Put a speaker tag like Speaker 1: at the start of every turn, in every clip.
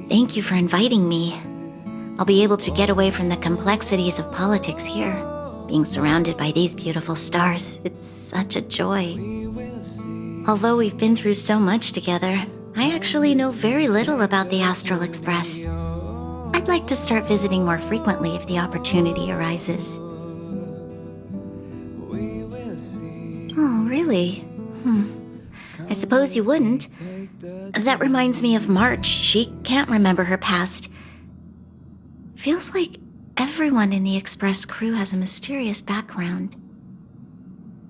Speaker 1: Thank you for inviting me. I'll be able to get away from the complexities of politics here. Being surrounded by these beautiful stars, it's such a joy. Although we've been through so much together, I actually know very little about the Astral Express. I'd like to start visiting more frequently if the opportunity arises. Oh, really? I suppose you wouldn't. That reminds me of March. She can't remember her past. Feels like everyone in the Express crew has a mysterious background.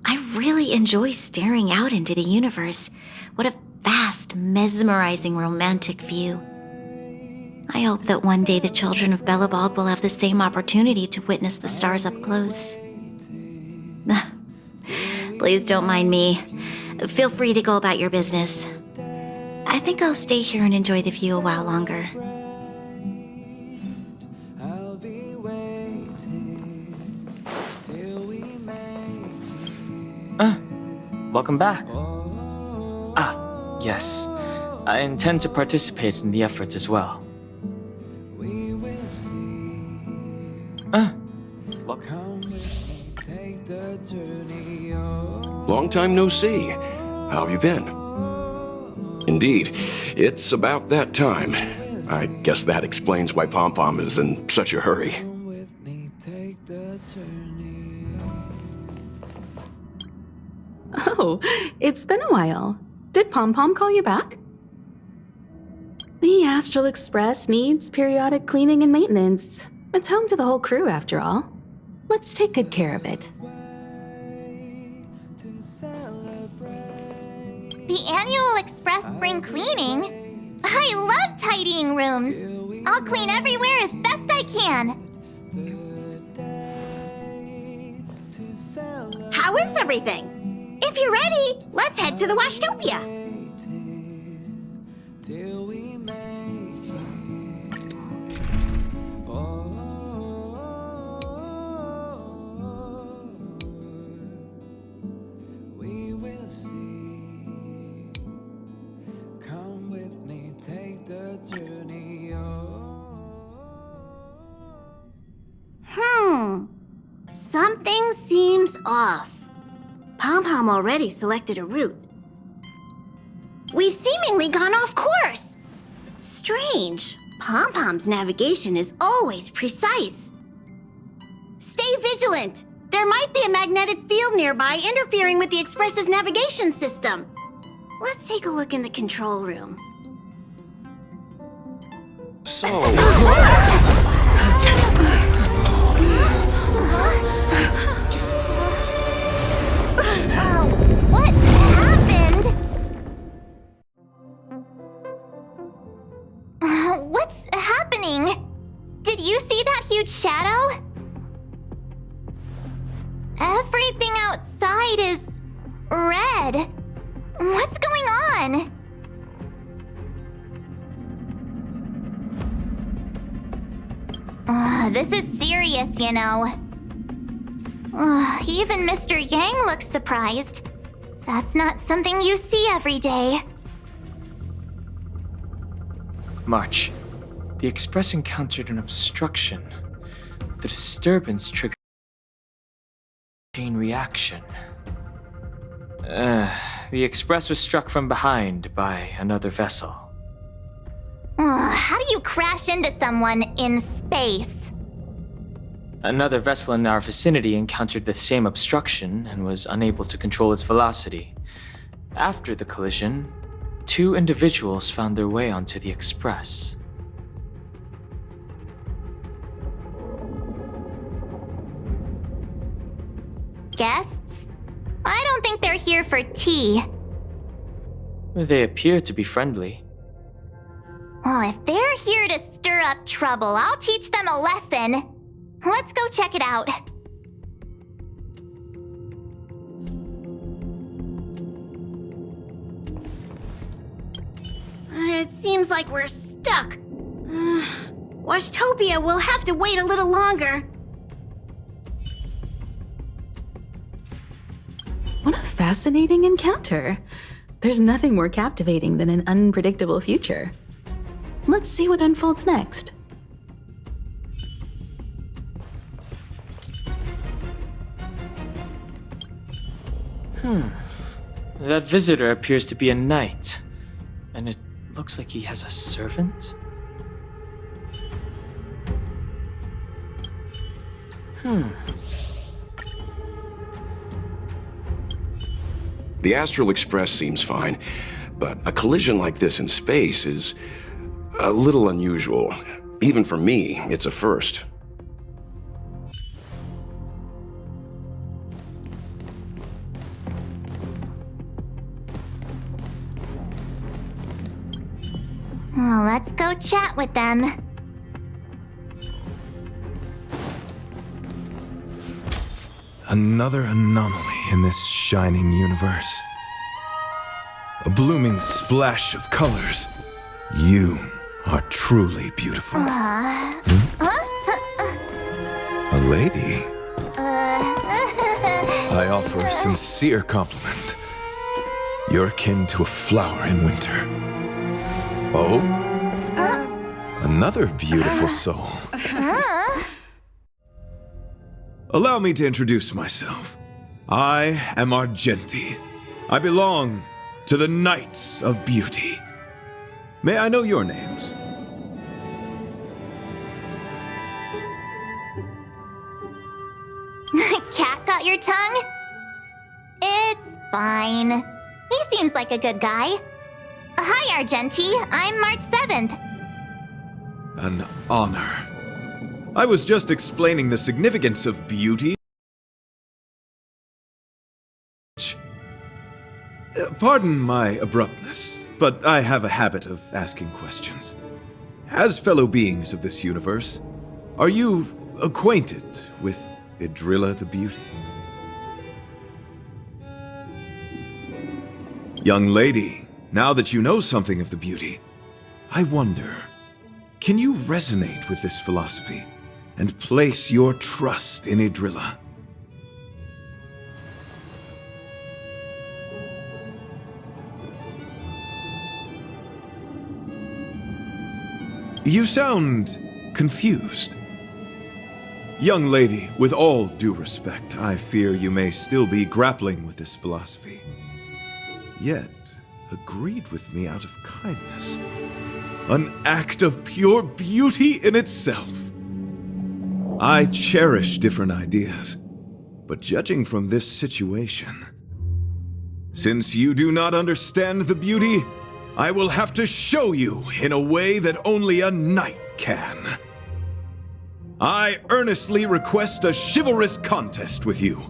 Speaker 1: I really enjoy staring out into the universe. What a vast, mesmerizing, romantic view. I hope that one day the children of Belobog will have the same opportunity to witness the stars up close. Please don't mind me. Feel free to go about your business. I think I'll stay here and enjoy the view a while longer.
Speaker 2: Welcome back. Yes. I intend to participate in the efforts as well.
Speaker 3: Long time no see. How have you been? Indeed, it's about that time. I guess that explains why Pom Pom is in such a hurry.
Speaker 4: Oh, it's been a while. Did Pom Pom call you back? The Astral Express needs periodic cleaning and maintenance. It's home to the whole crew, after all. Let's take good care of it.
Speaker 5: The annual Express spring cleaning? I love tidying rooms. I'll clean everywhere as best I can.
Speaker 6: How is everything? If you're ready, let's head to the Washtopia. Something seems off. Pom Pom already selected a route. We've seemingly gone off course. Strange. Pom Pom's navigation is always precise. Stay vigilant. There might be a magnetic field nearby interfering with the Express's navigation system. Let's take a look in the control room.
Speaker 5: What happened? What's happening? Did you see that huge shadow? Everything outside is red. What's going on? This is serious, you know. Even Mr. Yang looks surprised. That's not something you see every day.
Speaker 2: March. The Express encountered an obstruction. The disturbance triggered a chain reaction. The Express was struck from behind by another vessel.
Speaker 5: How do you crash into someone in space?
Speaker 2: Another vessel in our vicinity encountered the same obstruction and was unable to control its velocity. After the collision, 2 individuals found their way onto the Express.
Speaker 5: Guests? I don't think they're here for tea.
Speaker 2: They appear to be friendly.
Speaker 5: If they're here to stir up trouble, I'll teach them a lesson. Let's go check it out.
Speaker 6: It seems like we're stuck. Washtopia will have to wait a little longer.
Speaker 4: What a fascinating encounter. There's nothing more captivating than an unpredictable future. Let's see what unfolds next.
Speaker 2: That visitor appears to be a knight. And it looks like he has a servant?
Speaker 3: The Astral Express seems fine, but a collision like this in space is a little unusual. Even for me, it's a first.
Speaker 5: Well, let's go chat with them.
Speaker 7: Another anomaly in this shining universe. A blooming splash of colors. You are truly beautiful. A lady? I offer a sincere compliment. You're akin to a flower in winter. Oh? Another beautiful soul. Allow me to introduce myself. I am Argenti. I belong to the Knights of Beauty. May I know your names?
Speaker 5: Cat got your tongue? It's fine. He seems like a good guy. Hi, Argenti. I'm March 7th.
Speaker 7: An honor. I was just explaining the significance of beauty. Pardon my abruptness, but I have a habit of asking questions. As fellow beings of this universe, are you acquainted with Idrilla the Beauty? Young lady, now that you know something of the beauty, I wonder, can you resonate with this philosophy and place your trust in Idrilla? You sound confused. Young lady, with all due respect, I fear you may still be grappling with this philosophy. Yet, agreed with me out of kindness. An act of pure beauty in itself. I cherish different ideas, but judging from this situation, since you do not understand the beauty, I will have to show you in a way that only a knight can. I earnestly request a chivalrous contest with you.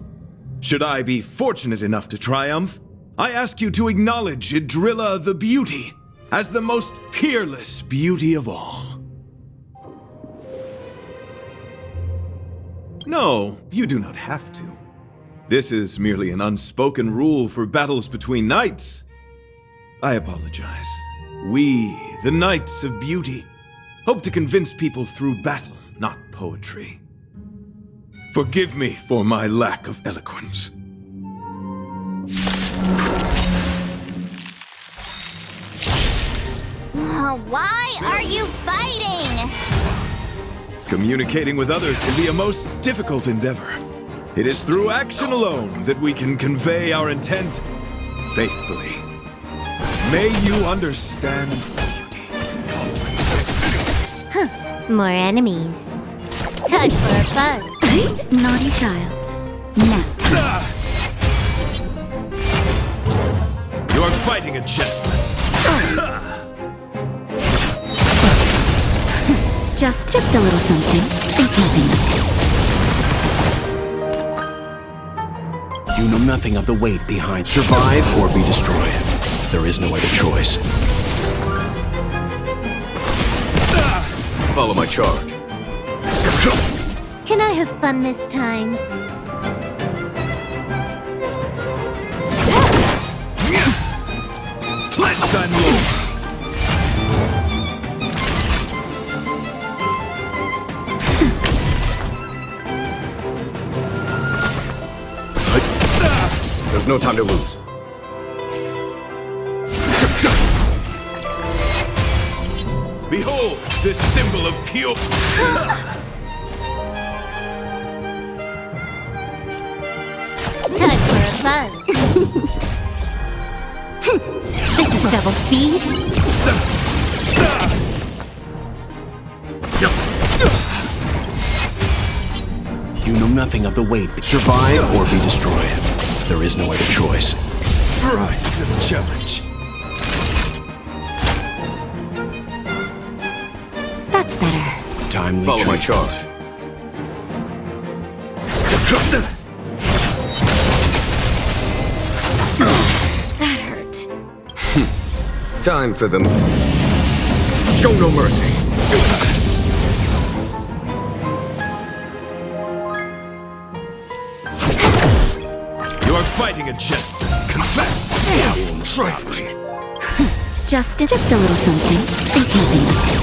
Speaker 7: Should I be fortunate enough to triumph, I ask you to acknowledge Idrilla the Beauty as the most peerless beauty of all. No, you do not have to. This is merely an unspoken rule for battles between knights. I apologize. We, the Knights of Beauty, hope to convince people through battle, not poetry. Forgive me for my lack of eloquence.
Speaker 5: Why are you fighting?
Speaker 7: Communicating with others can be a most difficult endeavor. It is through action alone that we can convey our intent faithfully. May you understand beauty.
Speaker 6: More enemies. Time for a buzz. Naughty child. Nap time.
Speaker 7: You are fighting a gentleman.
Speaker 6: Just a little something. Think nothing of it.
Speaker 3: You know nothing of the weight behind survive or be destroyed. There is no other choice. Follow my charge.
Speaker 6: Can I have fun this time?
Speaker 7: Let's unload.
Speaker 3: There's no time to lose.
Speaker 7: Behold, this symbol of pure...
Speaker 5: Time for a buzz. This is double speed.
Speaker 8: You know nothing of the weight. Survive or be destroyed. There is no other choice.
Speaker 7: Rise to the challenge.
Speaker 1: That's better.
Speaker 8: Timely
Speaker 3: Follow my
Speaker 8: treatment.
Speaker 3: charge.
Speaker 1: That hurt.
Speaker 9: Time for them. Show no mercy.
Speaker 7: You are fighting a gentleman. Confess.
Speaker 8: Trifling.
Speaker 1: Just a little something. Think nothing of it.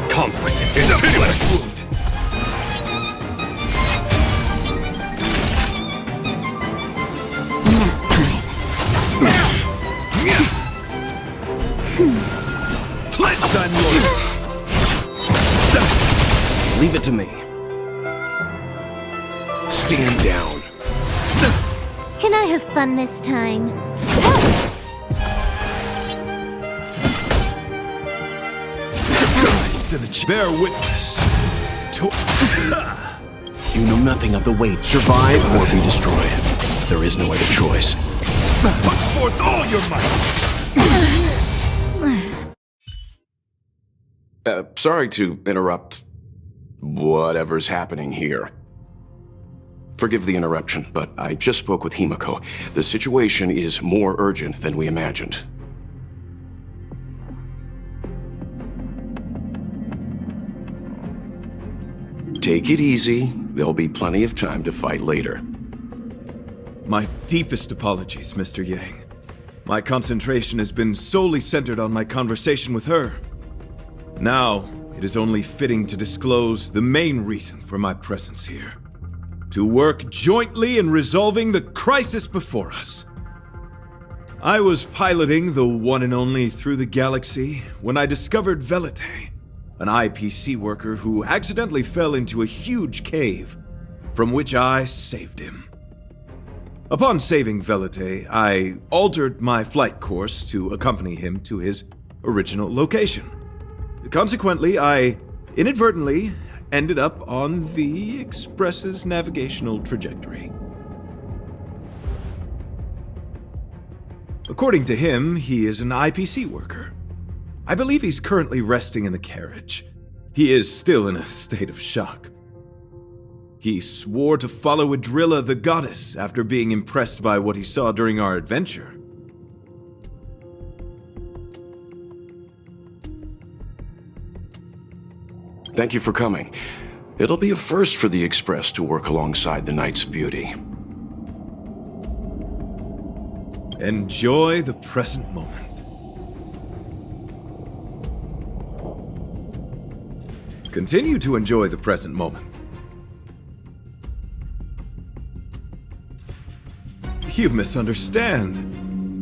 Speaker 9: Conflict is a pitiless wound.
Speaker 1: Nap time.
Speaker 7: Pledge I'm loyal.
Speaker 8: Leave it to me. Stand down.
Speaker 5: Can I have fun this time?
Speaker 7: Rise to the bear witness. To...
Speaker 8: You know nothing of the weight. Survive or be destroyed. There is no other choice.
Speaker 7: Put forth all your might.
Speaker 3: Sorry to interrupt whatever's happening here. Forgive the interruption, but I just spoke with Himiko. The situation is more urgent than we imagined. Take it easy. There'll be plenty of time to fight later.
Speaker 7: My deepest apologies, Mr. Yang. My concentration has been solely centered on my conversation with her. Now, it is only fitting to disclose the main reason for my presence here. To work jointly in resolving the crisis before us. I was piloting the one and only Through the Galaxy when I discovered Velite, an IPC worker who accidentally fell into a huge cave, from which I saved him. Upon saving Velite, I altered my flight course to accompany him to his original location. Consequently, I inadvertently ended up on the Express's navigational trajectory. According to him, he is an IPC worker. I believe he's currently resting in the carriage. He is still in a state of shock. He swore to follow Adrilla the goddess after being impressed by what he saw during our adventure.
Speaker 3: Thank you for coming. It'll be a first for the Express to work alongside the Knight's Beauty.
Speaker 7: Enjoy the present moment. Continue to enjoy the present moment. You misunderstand.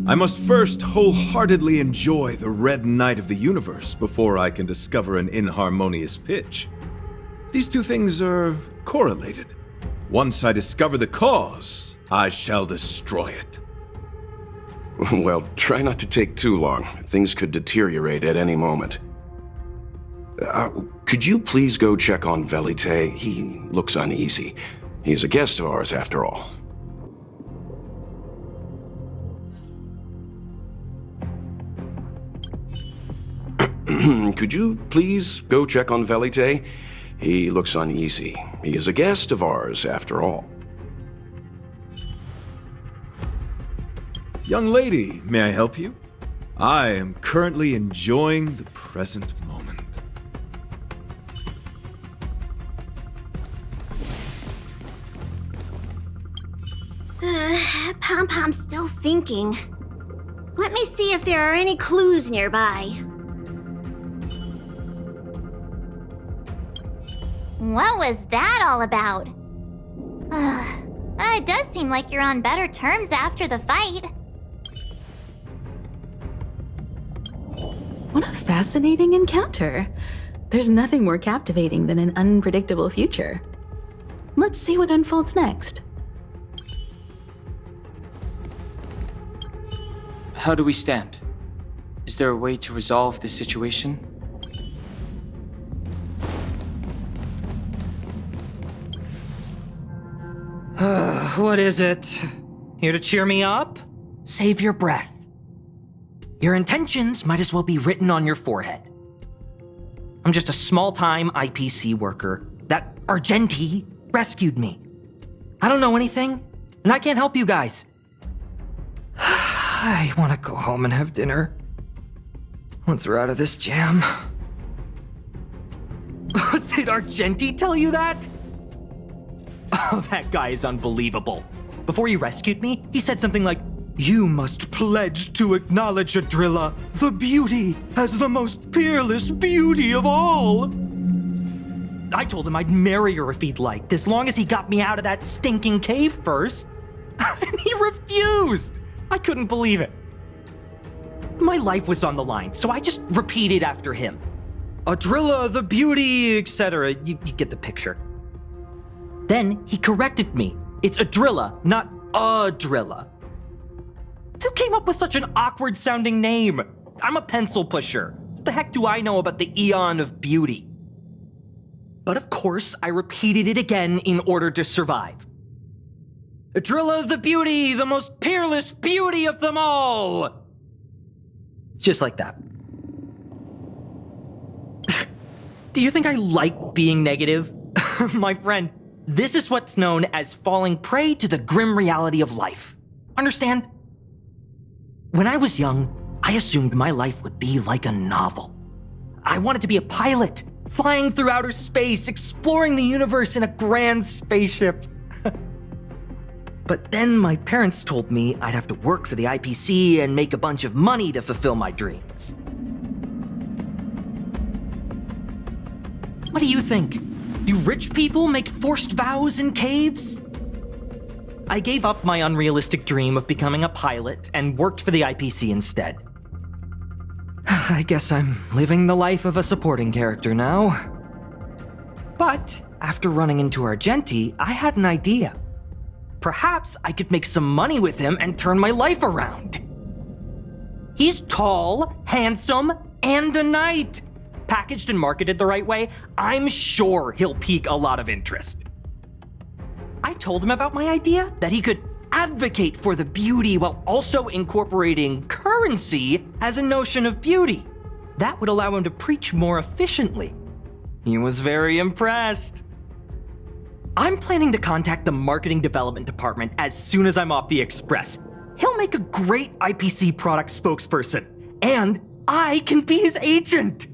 Speaker 7: I must first wholeheartedly enjoy the red night of the universe before I can discover an inharmonious pitch. These two things are correlated. Once I discover the cause, I shall destroy it.
Speaker 3: Well, try not to take too long. Things could deteriorate at any moment. Could you please go check on Velite? He looks uneasy. He's a guest of ours, after all. Could you please go check on Velite? He looks uneasy. He is a guest of ours, after all.
Speaker 7: Young lady, may I help you? I am currently enjoying the present moment.
Speaker 6: Pom-Pom's still thinking. Let me see if there are any clues nearby.
Speaker 5: What was that all about? It does seem like you're on better terms after the fight.
Speaker 4: What a fascinating encounter. There's nothing more captivating than an unpredictable future. Let's see what unfolds next.
Speaker 2: How do we stand? Is there a way to resolve this situation?
Speaker 10: What is it? Here to cheer me up? Save your breath. Your intentions might as well be written on your forehead. I'm just a small-time IPC worker. That Argenti rescued me. I don't know anything, and I can't help you guys. I want to go home and have dinner. Once we're out of this jam. Did Argenti tell you that? Oh, that guy is unbelievable. Before he rescued me, he said something like, "You must pledge to acknowledge Adrilla, the beauty, as the most peerless beauty of all." I told him I'd marry her if he'd liked, as long as he got me out of that stinking cave first. And he refused. I couldn't believe it. My life was on the line, so I just repeated after him. Adrilla, the beauty, etc. You get the picture. Then he corrected me. It's Adrilla, not Adrilla. Who came up with such an awkward-sounding name? I'm a pencil pusher. What the heck do I know about the Eon of Beauty? But of course, I repeated it again in order to survive. Adrilla the beauty, the most peerless beauty of them all! Just like that. Do you think I like being negative? My friend, this is what's known as falling prey to the grim reality of life. Understand? When I was young, I assumed my life would be like a novel. I wanted to be a pilot, flying through outer space, exploring the universe in a grand spaceship. But then my parents told me I'd have to work for the IPC and make a bunch of money to fulfill my dreams. What do you think? Do rich people make forced vows in caves? I gave up my unrealistic dream of becoming a pilot and worked for the IPC instead. I guess I'm living the life of a supporting character now. But after running into Argenti, I had an idea. Perhaps I could make some money with him and turn my life around. He's tall, handsome, and a knight. Packaged and marketed the right way, I'm sure he'll pique a lot of interest. I told him about my idea, that he could advocate for the beauty while also incorporating currency as a notion of beauty. That would allow him to preach more efficiently. He was very impressed. I'm planning to contact the marketing development department as soon as I'm off the express. He'll make a great IPC product spokesperson, and I can be his agent.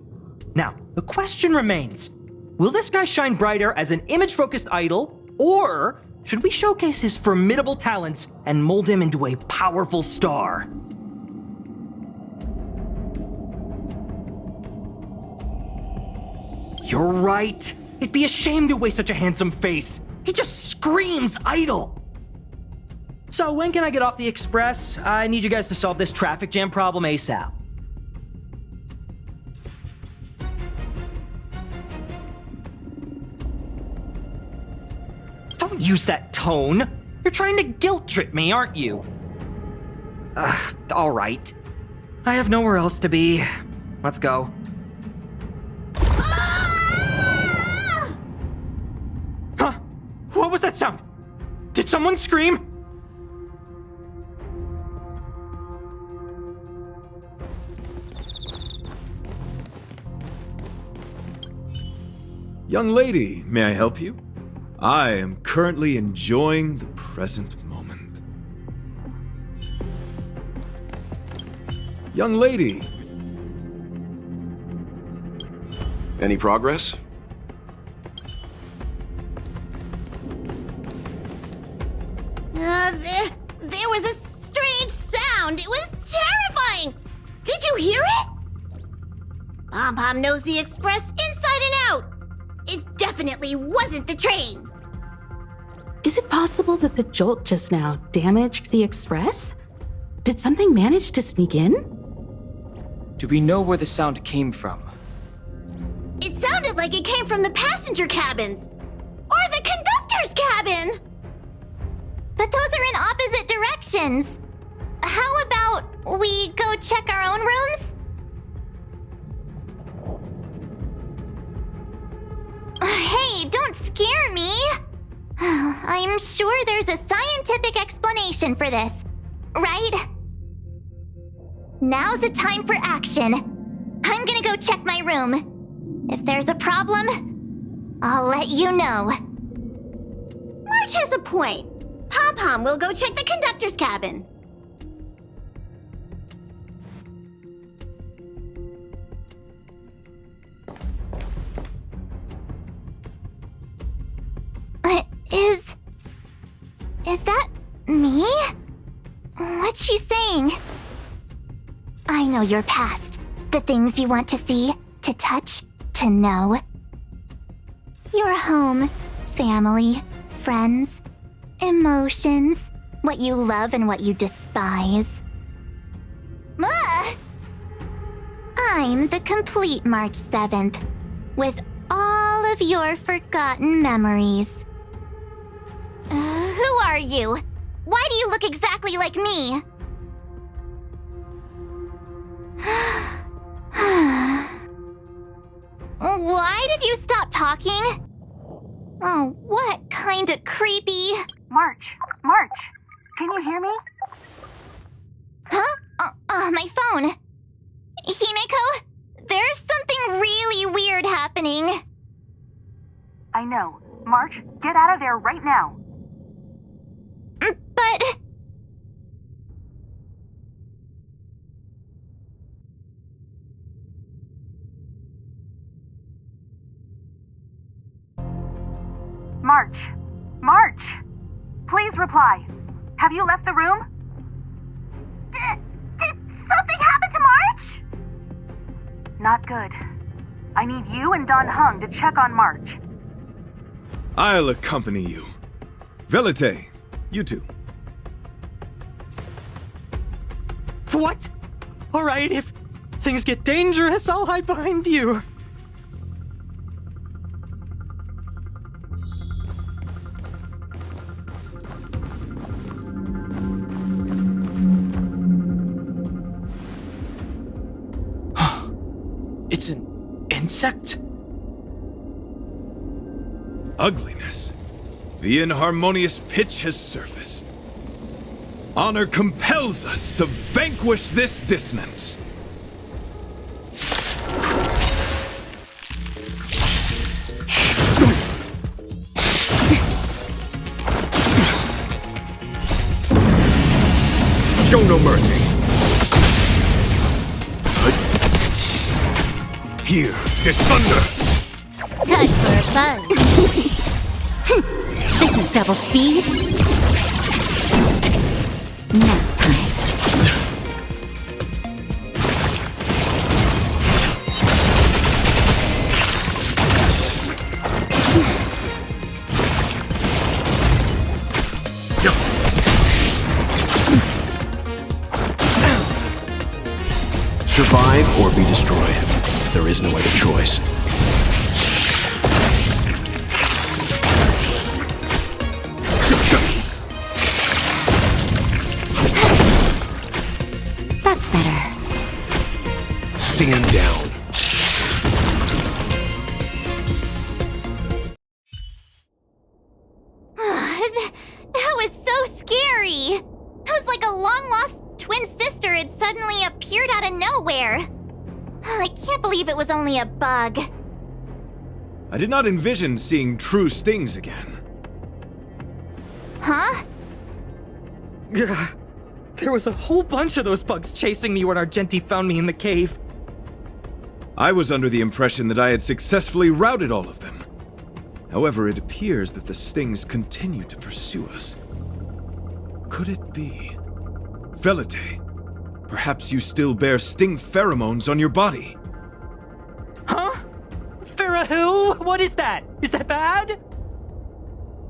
Speaker 10: Now, the question remains, will this guy shine brighter as an image-focused idol, or should we showcase his formidable talents and mold him into a powerful star? You're right. It'd be a shame to waste such a handsome face. He just screams idol. So when can I get off the express? I need you guys to solve this traffic jam problem ASAP. Don't use that tone. You're trying to guilt trip me, aren't you? All right. I have nowhere else to be. Let's go. Huh? What was that sound? Did someone scream?
Speaker 7: Young lady, may I help you? I am currently enjoying the present moment. Young lady.
Speaker 3: Any progress?
Speaker 6: There was a strange sound. It was terrifying. Did you hear it? Pom-Pom knows the express inside and out. It definitely wasn't the train.
Speaker 4: Is it possible that the jolt just now damaged the express? Did something manage to sneak in?
Speaker 2: Do we know where the sound came from?
Speaker 6: It sounded like it came from the passenger cabins. Or the conductor's cabin!
Speaker 5: But those are in opposite directions. How about we go check our own rooms? Hey, don't scare me! I'm sure there's a scientific explanation for this, right? Now's the time for action. I'm gonna go check my room. If there's a problem, I'll let you know.
Speaker 6: March has a point. Pom-Pom will go check the conductor's cabin.
Speaker 5: Is that me? What's she saying? I know your past. The things you want to see, to touch, to know. Your home, family, friends, emotions, what you love and what you despise. I'm the complete March 7th, with all of your forgotten memories. Who are you? Why do you look exactly like me? Why did you stop talking? Oh, what kind of creepy...
Speaker 11: March, can you hear me?
Speaker 5: Huh? My phone. Himeko, there's something really weird happening.
Speaker 11: I know. March, get out of there right now.
Speaker 5: But...
Speaker 11: March! Please reply. Have you left the room?
Speaker 5: Did something happen to March?
Speaker 11: Not good. I need you and Don Hung to check on March.
Speaker 7: I'll accompany you. Velite, you two.
Speaker 10: What? Alright, if things get dangerous, I'll hide behind you.
Speaker 2: It's an insect?
Speaker 7: Ugliness. The inharmonious pitch has surfaced. Honor compels us to vanquish this dissonance.
Speaker 9: Show no mercy. Here is thunder.
Speaker 1: Time for a buzz. This is double speed. Nap time.
Speaker 8: Survive or be destroyed. There is no other choice.
Speaker 1: That's better.
Speaker 8: Stand down.
Speaker 5: That was so scary. It was like a long-lost twin sister had suddenly appeared out of nowhere. I can't believe it was only a bug.
Speaker 7: I did not envision seeing true stings again.
Speaker 5: Huh?
Speaker 10: There was a whole bunch of those bugs chasing me when Argenti found me in the cave.
Speaker 7: I was under the impression that I had successfully routed all of them. However, it appears that the stings continue to pursue us. Could it be? Velite, perhaps you still bear sting pheromones on your body.
Speaker 10: Huh? Farah who? What is that? Is that bad?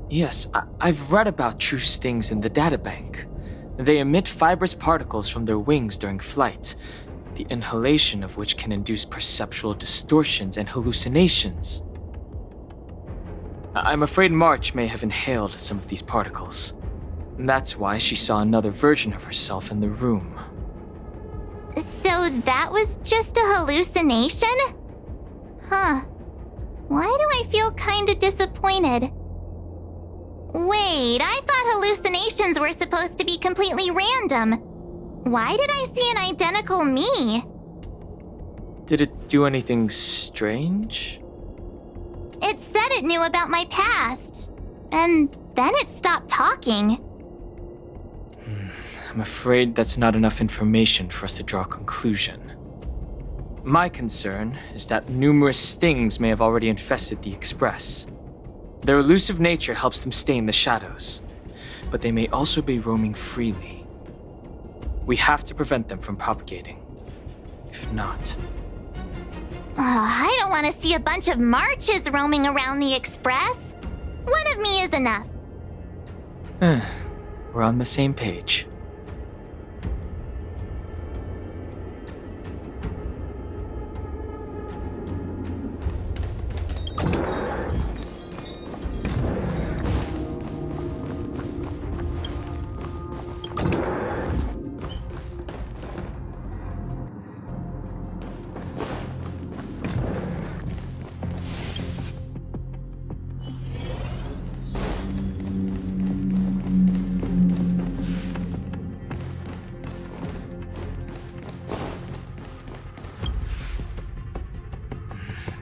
Speaker 2: Yes, I've read about true stings in the databank. They emit fibrous particles from their wings during flight, the inhalation of which can induce perceptual distortions and hallucinations. I'm afraid March may have inhaled some of these particles. That's why she saw another version of herself in the room.
Speaker 5: So that was just a hallucination? Huh. Why do I feel kinda disappointed? Wait, I thought hallucinations were supposed to be completely random. Why did I see an identical me?
Speaker 2: Did it do anything strange?
Speaker 5: It said it knew about my past. And then it stopped talking.
Speaker 2: I'm afraid that's not enough information for us to draw a conclusion. My concern is that numerous stings may have already infested the Express. Their elusive nature helps them stay in the shadows, but they may also be roaming freely. We have to prevent them from propagating. If not...
Speaker 5: I don't want to see a bunch of marches roaming around the Express. One of me is enough.
Speaker 2: We're on the same page.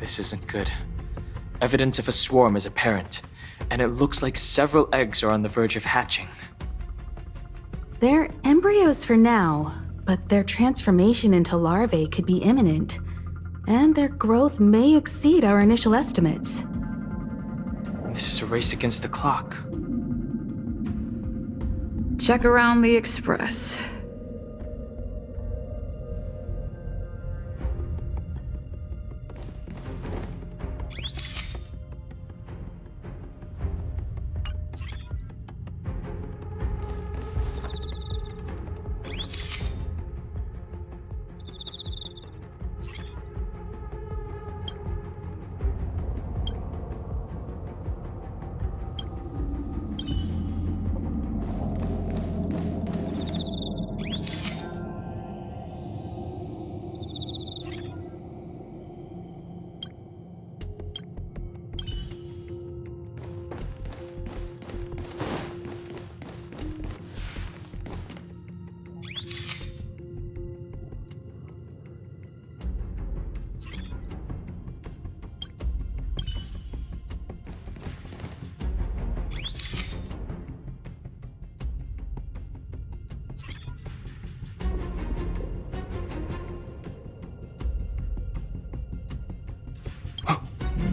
Speaker 2: This isn't good. Evidence of a swarm is apparent, and it looks like several eggs are on the verge of hatching.
Speaker 4: They're embryos for now, but their transformation into larvae could be imminent, and their growth may exceed our initial estimates.
Speaker 2: This is a race against the clock.
Speaker 12: Check around the Express.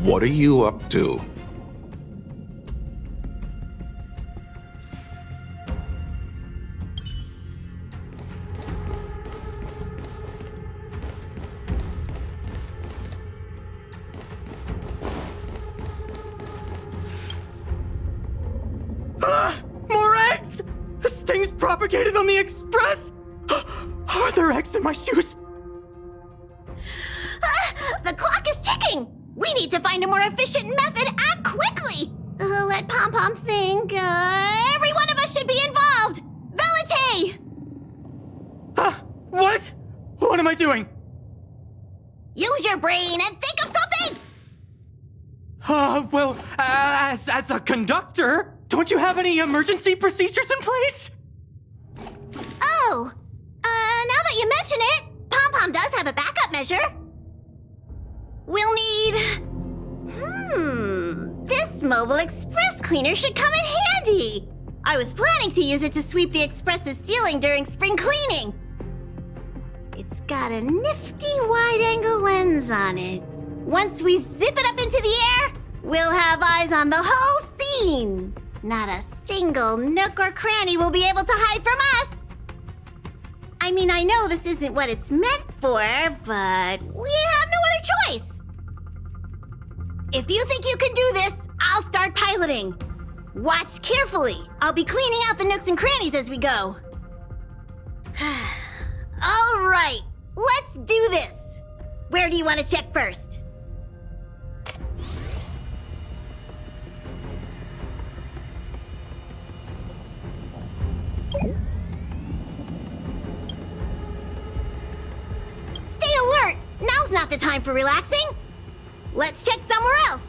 Speaker 3: What are you up to?
Speaker 10: More eggs! The stings propagated on the Express! Are there eggs in my shoes?
Speaker 6: The clock is ticking! We need to find a more efficient method. Act quickly! Let Pom Pom think. Every one of us should be involved! Valete!
Speaker 10: What? What am I doing?
Speaker 6: Use your brain and think of something!
Speaker 10: Well, as a conductor, don't you have any emergency procedures in place?
Speaker 6: Oh! Now that you mention it, Pom Pom does have a backup measure. We'll need... This mobile express cleaner should come in handy. I was planning to use it to sweep the express's ceiling during spring cleaning. It's got a nifty wide-angle lens on it. Once we zip it up into the air, we'll have eyes on the whole scene. Not a single nook or cranny will be able to hide from us. I mean, I know this isn't what it's meant for, but we have no other choice. If you think you can do this, I'll start piloting. Watch carefully. I'll be cleaning out the nooks and crannies as we go. All right, let's do this. Where do you want to check first? Stay alert! Now's not the time for relaxing. Let's check somewhere else.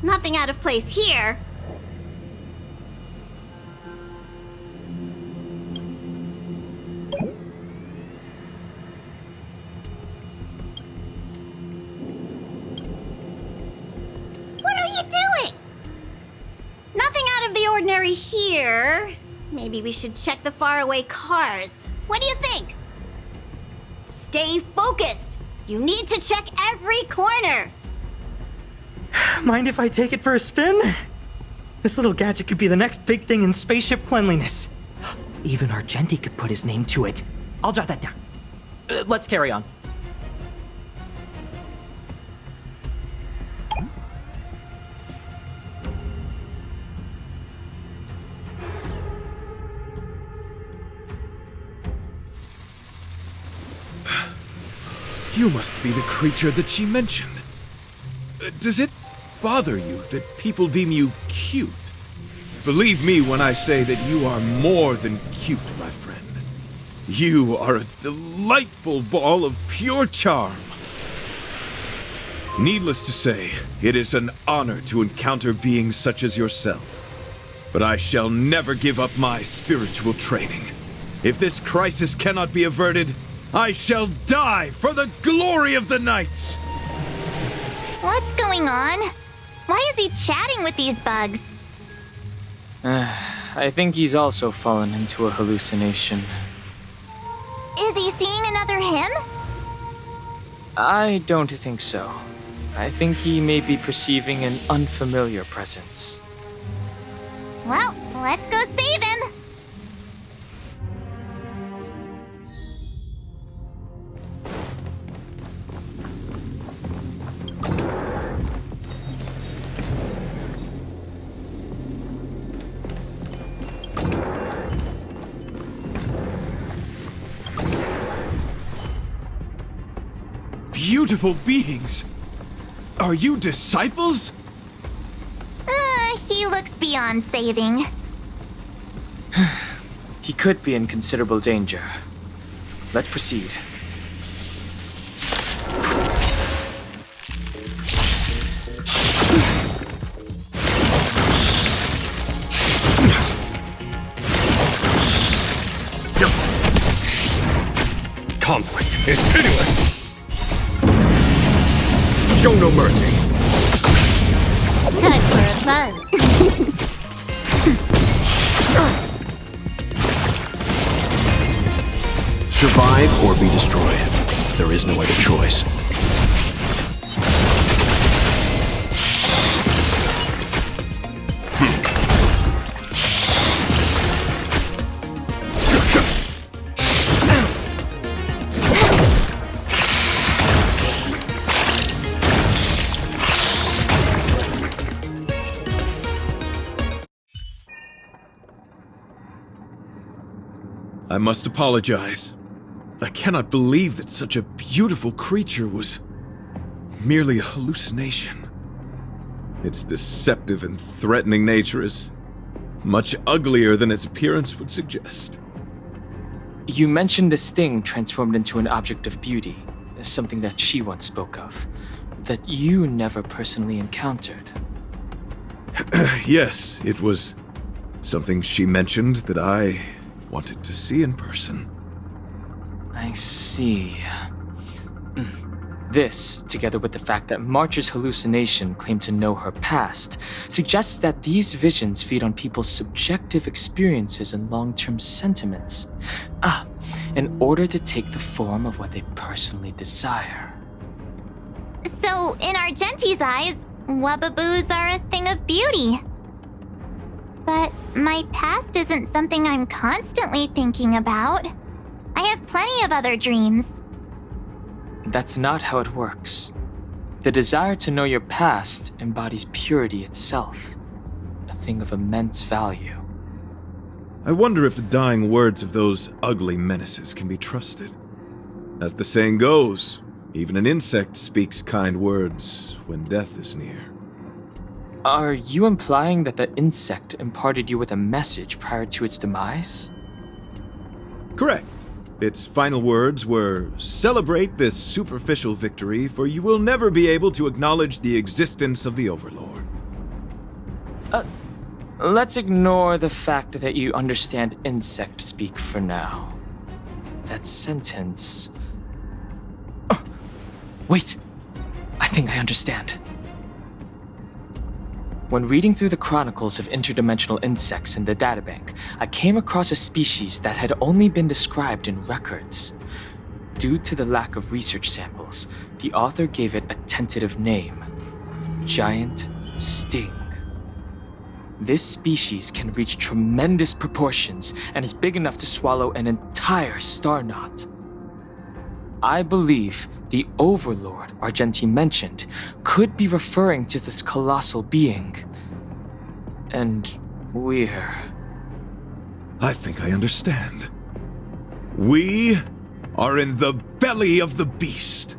Speaker 6: Nothing out of place here. What are you doing? Nothing out of the ordinary here. Maybe we should check the faraway cars. What do you think? Stay focused. You need to check every corner.
Speaker 10: Mind if I take it for a spin? This little gadget could be the next big thing in spaceship cleanliness. Even Argenti could put his name to it. I'll jot that down. Let's carry on.
Speaker 7: You must be the creature that she mentioned. Does it bother you that people deem you cute? Believe me when I say that you are more than cute, my friend. You are a delightful ball of pure charm. Needless to say, it is an honor to encounter beings such as yourself. But I shall never give up my spiritual training. If this crisis cannot be averted, I shall die for the glory of the Knights!
Speaker 5: What's going on? Why is he chatting with these bugs?
Speaker 2: I think he's also fallen into a hallucination.
Speaker 5: Is he seeing another him?
Speaker 2: I don't think so. I think he may be perceiving an unfamiliar presence.
Speaker 5: Well, let's go save him.
Speaker 7: Beautiful beings! Are you disciples?
Speaker 5: He looks beyond saving.
Speaker 2: He could be in considerable danger. Let's proceed.
Speaker 9: Conflict is pitiless! Show no mercy!
Speaker 6: Time for a buzz.
Speaker 8: Survive or be destroyed. There is no other choice.
Speaker 7: I must apologize. I cannot believe that such a beautiful creature was merely a hallucination. Its deceptive and threatening nature is much uglier than its appearance would suggest.
Speaker 2: You mentioned this thing transformed into an object of beauty, something that she once spoke of, that you never personally encountered.
Speaker 7: Yes, it was something she mentioned that I wanted to see in person.
Speaker 2: I see. This, together with the fact that March's hallucination claimed to know her past, suggests that these visions feed on people's subjective experiences and long-term sentiments. In order to take the form of what they personally desire.
Speaker 5: So, in Argenti's eyes, Wubbaboos are a thing of beauty. But my past isn't something I'm constantly thinking about. I have plenty of other dreams.
Speaker 2: That's not how it works. The desire to know your past embodies purity itself, a thing of immense value.
Speaker 7: I wonder if the dying words of those ugly menaces can be trusted. As the saying goes, even an insect speaks kind words when death is near.
Speaker 2: Are you implying that the insect imparted you with a message prior to its demise?
Speaker 7: Correct. Its final words were, "Celebrate this superficial victory, for you will never be able to acknowledge the existence of the Overlord."
Speaker 2: Let's ignore the fact that you understand insect speak for now. That sentence... Oh, wait! I think I understand. When reading through the chronicles of interdimensional insects in the databank, I came across a species that had only been described in records. Due to the lack of research samples, the author gave it a tentative name: Giant Sting. This species can reach tremendous proportions and is big enough to swallow an entire star knot. I believe the Overlord Argenti mentioned could be referring to this colossal being. And we're...
Speaker 7: I think I understand. We are in the belly of the beast.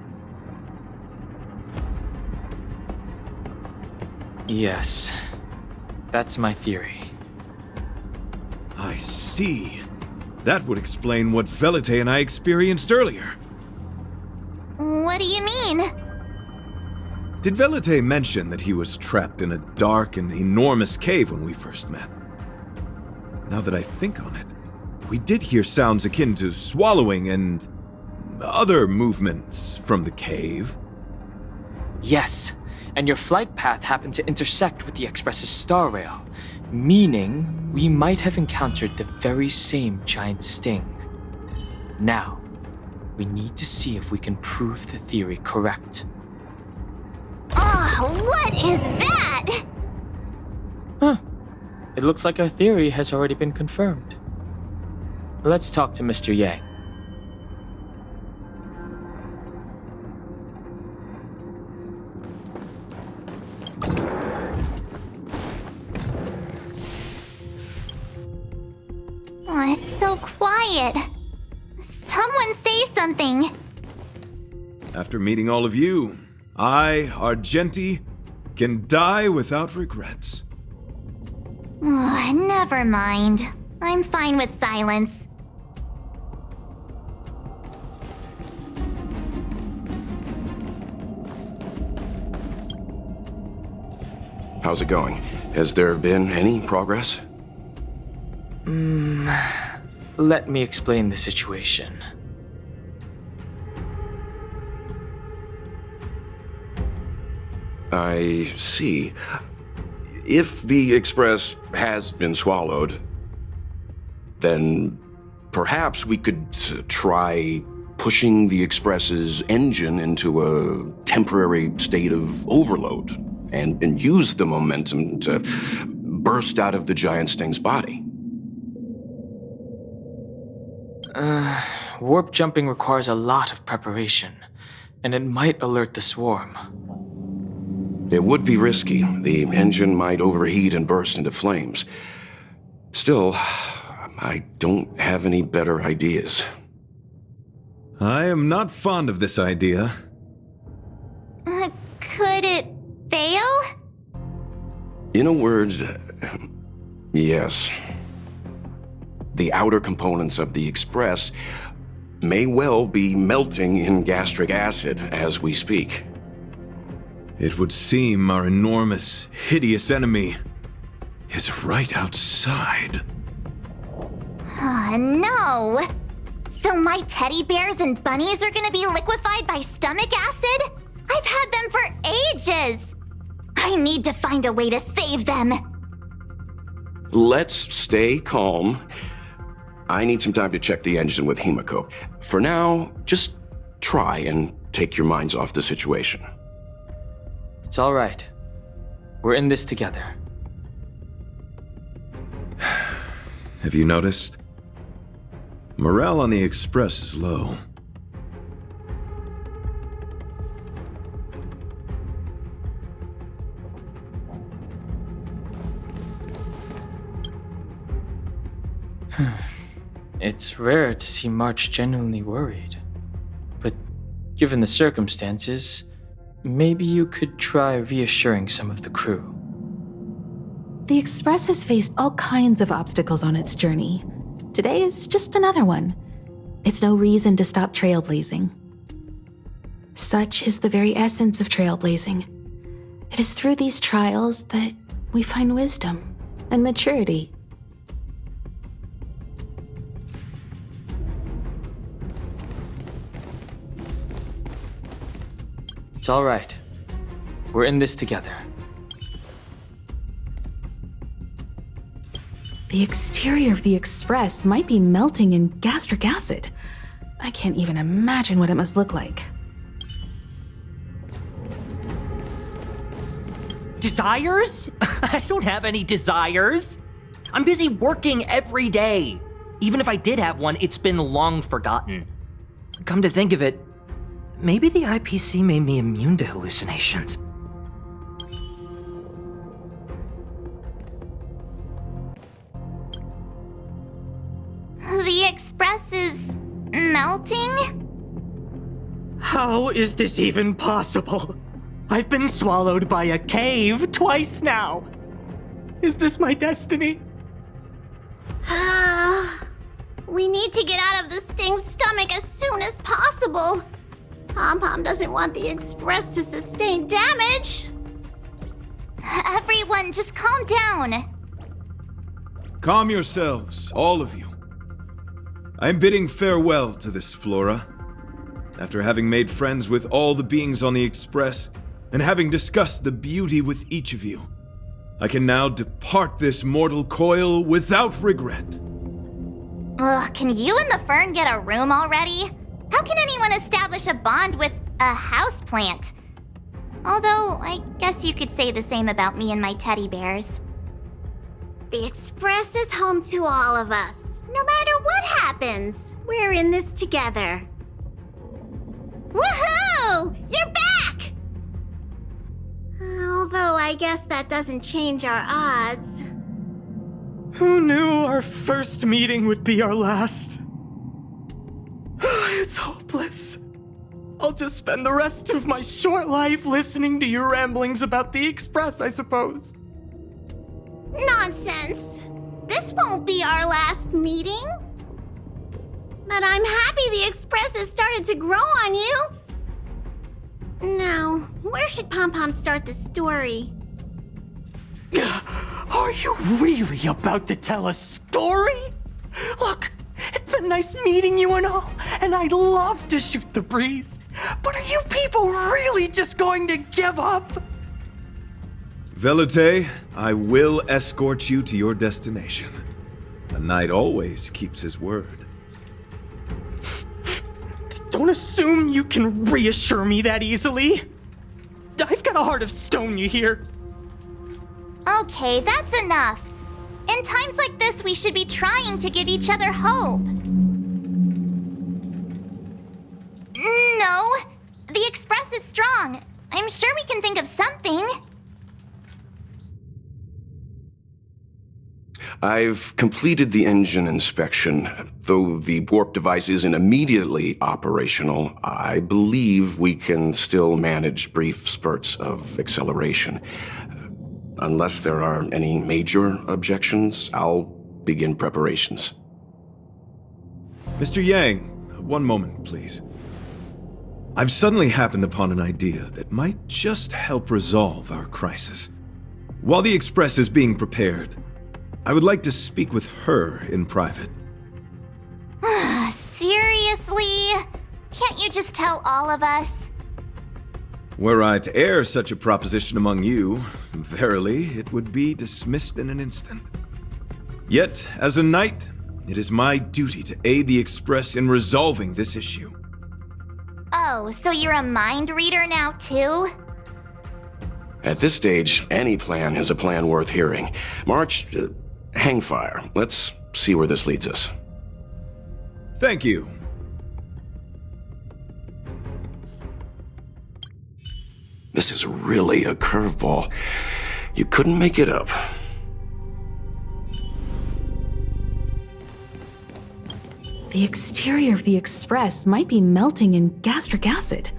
Speaker 2: Yes, that's my theory.
Speaker 7: I see. That would explain what Velite and I experienced earlier.
Speaker 5: What do you mean?
Speaker 7: Did Velite mention that he was trapped in a dark and enormous cave when we first met? Now that I think on it, we did hear sounds akin to swallowing and other movements from the cave.
Speaker 2: Yes, and your flight path happened to intersect with the Express's star rail, meaning we might have encountered the very same giant sting. Now, we need to see if we can prove the theory correct.
Speaker 5: Oh, what is that?
Speaker 2: Huh. It looks like our theory has already been confirmed. Let's talk to Mr. Yang.
Speaker 5: Oh, it's so quiet. Someone say something.
Speaker 7: After meeting all of you, I, Argenti, can die without regrets.
Speaker 5: Oh, never mind. I'm fine with silence.
Speaker 3: How's it going? Has there been any progress?
Speaker 2: Let me explain the situation.
Speaker 3: I see. If the Express has been swallowed, then perhaps we could try pushing the Express's engine into a temporary state of overload and use the momentum to burst out of the giant sting's body.
Speaker 2: Warp jumping requires a lot of preparation, and it might alert the swarm.
Speaker 3: It would be risky. The engine might overheat and burst into flames. Still, I don't have any better ideas.
Speaker 7: I am not fond of this idea.
Speaker 5: Could it fail?
Speaker 3: In a word, yes. The outer components of the Express may well be melting in gastric acid as we speak.
Speaker 7: It would seem our enormous, hideous enemy is right outside.
Speaker 5: Oh, no! So my teddy bears and bunnies are gonna be liquefied by stomach acid? I've had them for ages! I need to find a way to save them!
Speaker 3: Let's stay calm. I need some time to check the engine with Himiko. For now, just try and take your minds off the situation.
Speaker 2: It's all right. We're in this together.
Speaker 7: Have you noticed? Morale on the Express is low.
Speaker 2: It's rare to see March genuinely worried. But given the circumstances, maybe you could try reassuring some of the crew.
Speaker 4: The Express has faced all kinds of obstacles on its journey. Today is just another one. It's no reason to stop trailblazing. Such is the very essence of trailblazing. It is through these trials that we find wisdom and maturity.
Speaker 2: It's all right. We're in this together.
Speaker 4: The exterior of the Express might be melting in gastric acid. I can't even imagine what it must look like.
Speaker 10: Desires? I don't have any desires. I'm busy working every day. Even if I did have one, it's been long forgotten. Come to think of it, maybe the IPC made me immune to hallucinations.
Speaker 5: The Express is melting?
Speaker 10: How is this even possible? I've been swallowed by a cave twice now. Is this my destiny?
Speaker 6: We need to get out of this thing's stomach as soon as possible. Pom-Pom doesn't want the Express to sustain damage.
Speaker 5: Everyone, just calm down.
Speaker 7: Calm yourselves, all of you. I'm bidding farewell to this Flora. After having made friends with all the beings on the Express, and having discussed the beauty with each of you, I can now depart this mortal coil without regret.
Speaker 5: Ugh, can you and the fern get a room already? How can anyone establish a bond with a houseplant? Although, I guess you could say the same about me and my teddy bears.
Speaker 6: The Express is home to all of us. No matter what happens, we're in this together. Woohoo! You're back! Although I guess that doesn't change our odds.
Speaker 10: Who knew our first meeting would be our last? It's hopeless. I'll just spend the rest of my short life listening to your ramblings about the Express, I suppose.
Speaker 6: Nonsense! This won't be our last meeting. But I'm happy the Express has started to grow on you. Now, where should Pom-Pom start the story?
Speaker 10: Are you really about to tell a story? Look, it's been nice meeting you and all, and I'd love to shoot the breeze. But are you people really just going to give up?
Speaker 7: Velite, I will escort you to your destination. A knight always keeps his word.
Speaker 10: Don't assume you can reassure me that easily. I've got a heart of stone, you hear?
Speaker 5: Okay, that's enough. In times like this, we should be trying to give each other hope. No, the Express is strong. I'm sure we can think of something.
Speaker 3: I've completed the engine inspection. Though the warp device isn't immediately operational, I believe we can still manage brief spurts of acceleration. Unless there are any major objections, I'll begin preparations.
Speaker 7: Mr. Yang, one moment, please. I've suddenly happened upon an idea that might just help resolve our crisis. While the Express is being prepared, I would like to speak with her in private.
Speaker 5: Seriously? Can't you just tell all of us?
Speaker 7: Were I to air such a proposition among you, verily, it would be dismissed in an instant. Yet, as a knight, it is my duty to aid the Express in resolving this issue.
Speaker 5: Oh, so you're a mind reader now, too?
Speaker 3: At this stage, any plan is a plan worth hearing. March, hang fire. Let's see where this leads us.
Speaker 7: Thank you.
Speaker 3: This is really a curveball. You couldn't make it up.
Speaker 4: The exterior of the Express might be melting in gastric acid.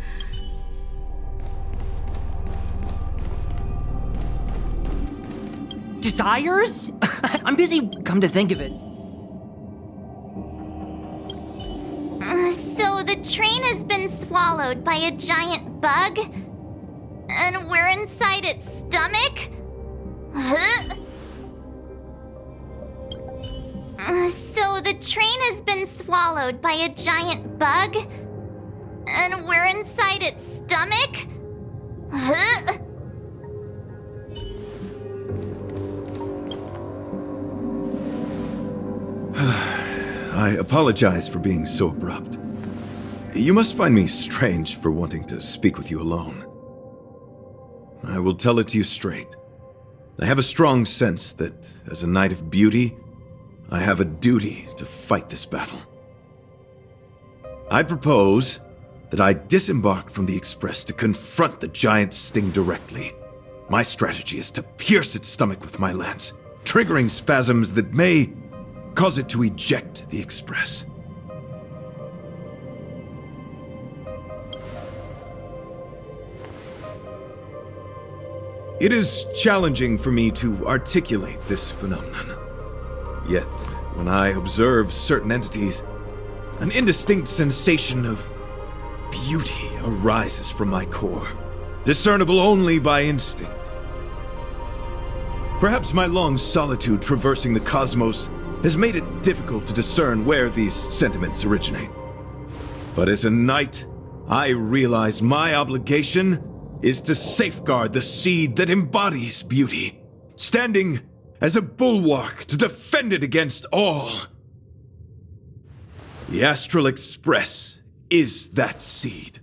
Speaker 10: Desires? I'm busy, come to think of it.
Speaker 5: So the train has been swallowed by a giant bug? And we're inside its stomach? So the train has been swallowed by a giant bug? And we're inside its stomach?
Speaker 7: I apologize for being so abrupt. You must find me strange for wanting to speak with you alone. I will tell it to you straight. I have a strong sense that, as a knight of beauty, I have a duty to fight this battle. I propose that I disembark from the Express to confront the giant sting directly. My strategy is to pierce its stomach with my lance, triggering spasms that may cause it to eject the Express. It is challenging for me to articulate this phenomenon. Yet, when I observe certain entities, an indistinct sensation of beauty arises from my core, discernible only by instinct. Perhaps my long solitude traversing the cosmos has made it difficult to discern where these sentiments originate. But as a knight, I realize my obligation is to safeguard the seed that embodies beauty, standing as a bulwark to defend it against all. The Astral Express is that seed.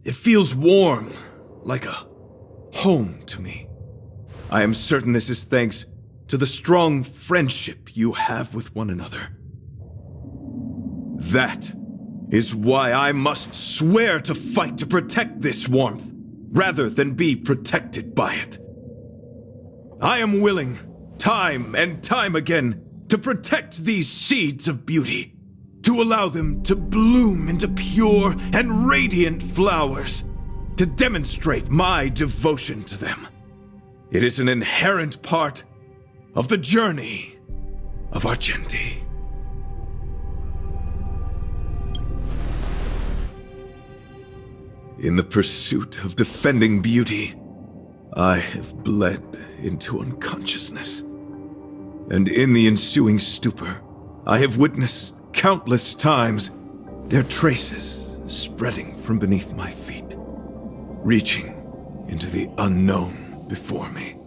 Speaker 7: It feels warm, like a home to me. I am certain this is thanks to the strong friendship you have with one another. That is why I must swear to fight to protect this warmth, rather than be protected by it. I am willing, time and time again, to protect these seeds of beauty, to allow them to bloom into pure and radiant flowers, to demonstrate my devotion to them. It is an inherent part of the journey of Argenti. In the pursuit of defending beauty, I have bled into unconsciousness. And in the ensuing stupor, I have witnessed countless times their traces spreading from beneath my feet, reaching into the unknown before me.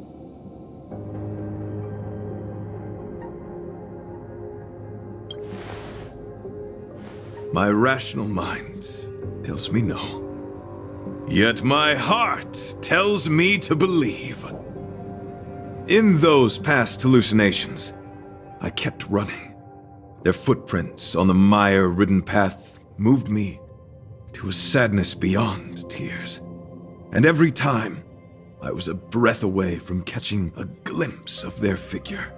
Speaker 7: My rational mind tells me no. Yet my heart tells me to believe. In those past hallucinations, I kept running. Their footprints on the mire-ridden path moved me to a sadness beyond tears. And every time, I was a breath away from catching a glimpse of their figure.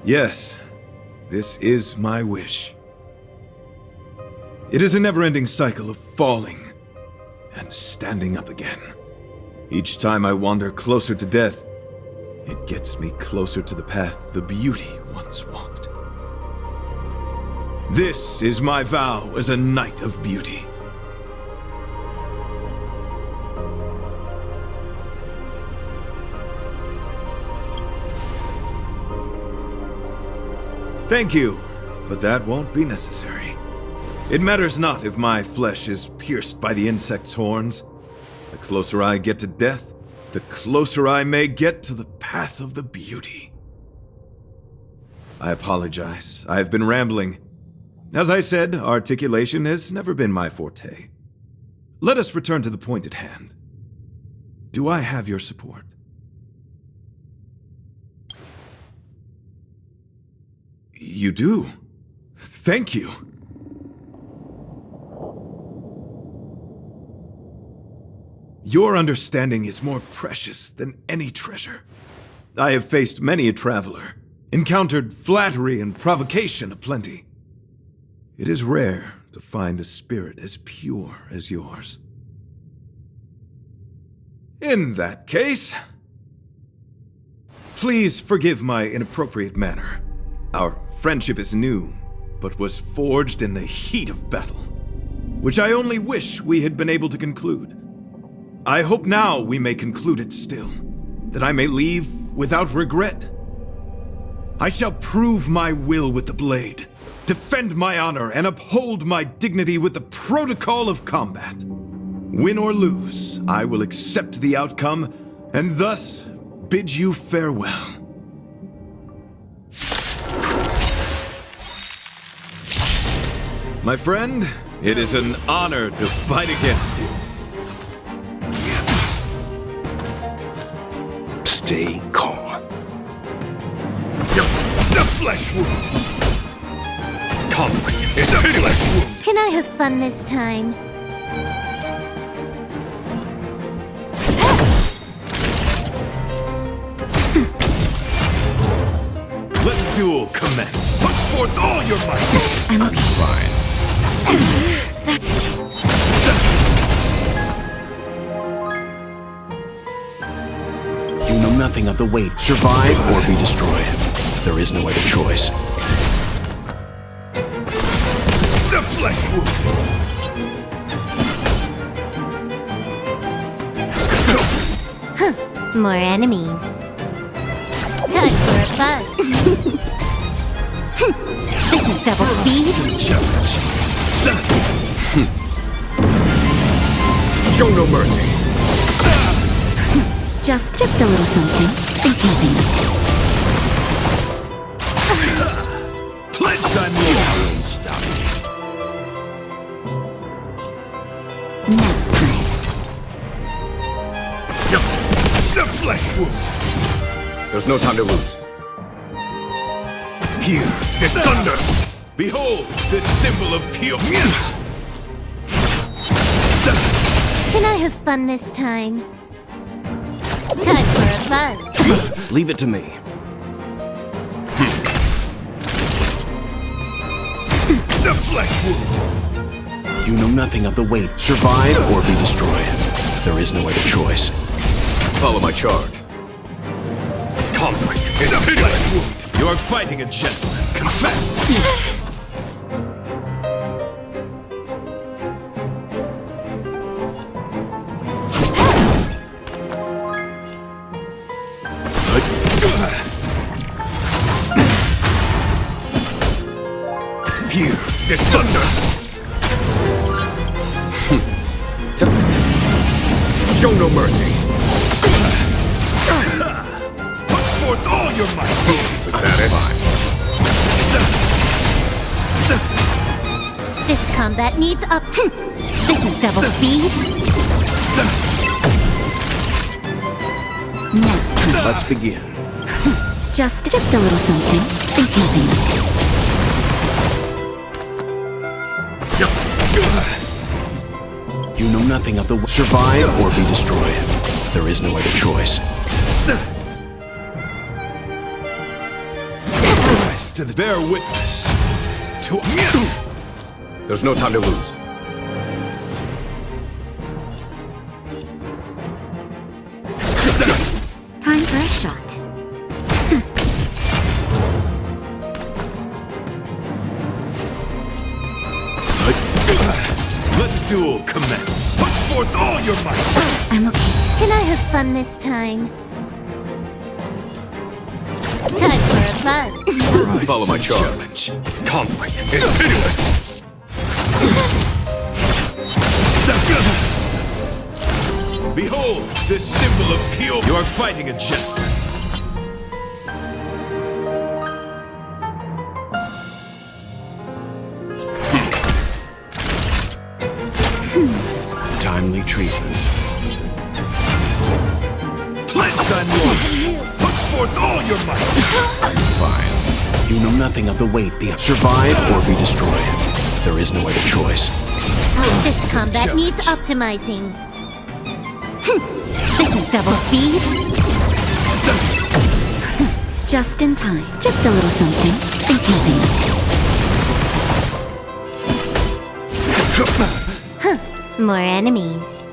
Speaker 7: Yes, this is my wish. It is a never-ending cycle of falling and standing up again. Each time I wander closer to death, it gets me closer to the path the beauty once walked. This is my vow as a knight of beauty. Thank you, but that won't be necessary. It matters not if my flesh is pierced by the insect's horns. The closer I get to death, the closer I may get to the path of the beauty. I apologize. I have been rambling. As I said, articulation has never been my forte. Let us return to the point at hand. Do I have your support? You do. Thank you. Your understanding is more precious than any treasure. I have faced many a traveler, encountered flattery and provocation aplenty. It is rare to find a spirit as pure as yours. In that case, please forgive my inappropriate manner. Our friendship is new, but was forged in the heat of battle, which I only wish we had been able to conclude. I hope now we may conclude it still, that I may leave without regret. I shall prove my will with the blade, defend my honor, and uphold my dignity with the protocol of combat. Win or lose, I will accept the outcome, and thus bid you farewell. My friend, it is an honor to fight against you.
Speaker 3: Stay calm.
Speaker 9: The flesh wound! Conflict is pitiless!
Speaker 6: Can I have fun this time?
Speaker 7: Let the duel commence.
Speaker 9: Put forth all your might!
Speaker 7: I'm fine.
Speaker 8: You know nothing of the weight. Survive or be destroyed. There is no other choice.
Speaker 9: The flesh wound!
Speaker 6: More enemies. Time for a buzz. This is double speed.
Speaker 9: Show no mercy!
Speaker 6: Just a little something. Think nothing of
Speaker 7: Pledge I'm yours.
Speaker 3: Stop.
Speaker 6: it. Nap time.
Speaker 9: The flesh wound!
Speaker 3: There's no time to lose.
Speaker 9: Here, the thunder!
Speaker 7: Behold, this symbol of pure.
Speaker 6: Can I have fun this time? Time for a buzz.
Speaker 3: Leave it to me.
Speaker 9: The flesh wound!
Speaker 8: You know nothing of the weight. Survive or be destroyed. There is no other choice.
Speaker 3: Follow my charge.
Speaker 9: Conflict is pitiless!
Speaker 7: You are fighting a gentleman. Confess.
Speaker 9: Here, the thunder! Show no mercy! Put forth all your might!
Speaker 3: Was that it?
Speaker 6: This combat needs up. This is double speed. Nap time.
Speaker 3: Let's begin.
Speaker 6: Just a little something. Think nothing of it.
Speaker 8: You know nothing of the survive or be destroyed. There is no other choice.
Speaker 7: To the bear witness. To
Speaker 3: There's no time to lose.
Speaker 6: Time for a shot.
Speaker 7: Let the duel commence.
Speaker 9: Put forth all your might!
Speaker 6: I'm okay. Can I have fun this time? Time for a buzz.
Speaker 3: Follow my charge.
Speaker 9: Conflict is pitiless!
Speaker 7: Behold, this symbol of pure. You are fighting a gentleman.
Speaker 8: Timely treatment.
Speaker 7: Pledge I'm yours.
Speaker 9: Put forth all your might!
Speaker 8: I'm fine. You know nothing of the weight. Survive or be destroyed. There is no other choice.
Speaker 6: This combat needs optimizing.
Speaker 5: This is double speed.
Speaker 1: Just in time. Just a little something. Think nothing of it.
Speaker 5: More enemies.